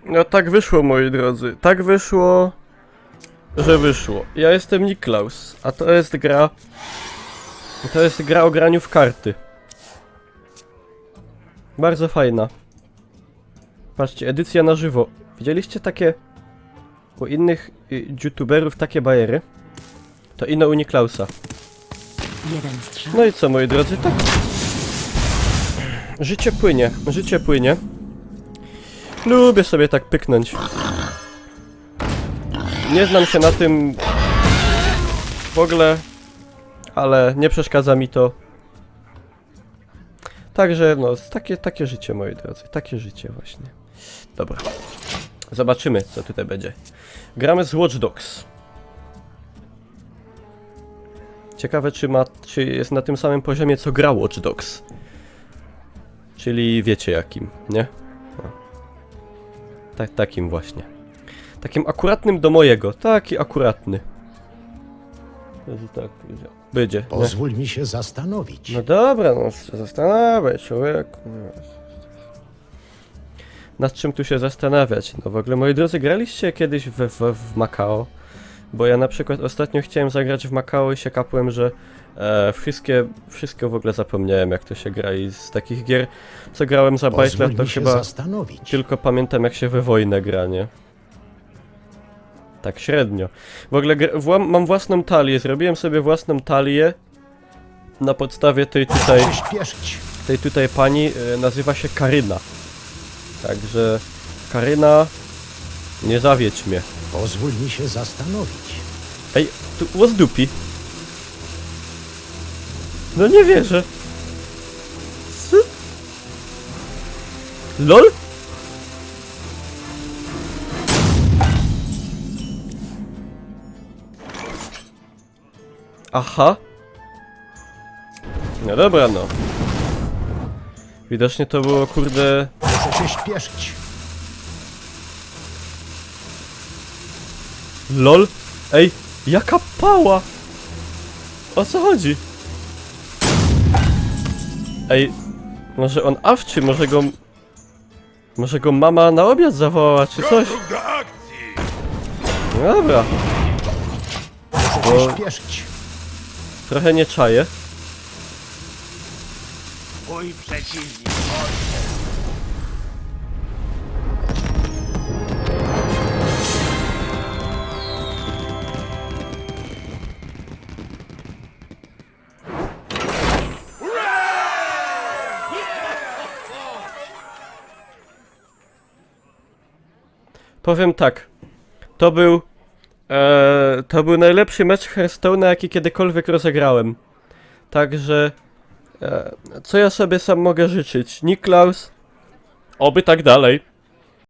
No tak wyszło, moi drodzy. Tak wyszło, że wyszło. Ja jestem Niklaus, a to jest gra... To jest gra o graniu w karty. Bardzo fajna. Patrzcie, edycja na żywo. Widzieliście takie... U innych youtuberów takie bajery? To ino u Niklausa. Jeden strzał. No i co, moi drodzy, tak... Życie płynie, życie płynie. Lubię sobie tak pyknąć. Nie znam się na tym... w ogóle... ale nie przeszkadza mi to. Także, no, takie życie, moi drodzy, takie życie właśnie. Dobra. Zobaczymy, co tutaj będzie. Gramy z Watch Dogs. Ciekawe, czy jest na tym samym poziomie, co gra Watch Dogs. Czyli wiecie jakim, nie? No. Takim właśnie. Takim akuratnym do mojego. Taki akuratny. Tak będzie. Nie? Pozwól mi się zastanowić. No dobra, no zastanawiaj człowieku. Nad czym tu się zastanawiać? No w ogóle, moi drodzy, graliście kiedyś w Macao? Bo ja na przykład ostatnio chciałem zagrać w Macao i się kapłem, że wszystko w ogóle zapomniałem, jak to się gra, i z takich gier, co grałem za bajtler, to chyba zastanowić. tylko pamiętam, jak się we wojnę gra, nie? Tak średnio. W ogóle mam własną talię, zrobiłem sobie własną talię na podstawie tej tutaj pani, nazywa się Karyna. Także Karyna, nie zawiedź mnie. Pozwól mi się zastanowić. Ej, tu łozdupi. No nie wierzę. Co? LOL? Aha. No dobra, no. Widocznie to było, kurde... Muszę się śpieszyć. LOL? Ej, jaka pała! O co chodzi? Ej, może on awczy, może go mama na obiad zawołała, czy coś? No dobra, Muszę się śpieszyć. trochę nie czaję. Mój przeciwnik. Powiem tak, to był najlepszy mecz Hearthstone'a, jaki kiedykolwiek rozegrałem. Także, co ja sobie sam mogę życzyć? Niklaus, oby tak dalej.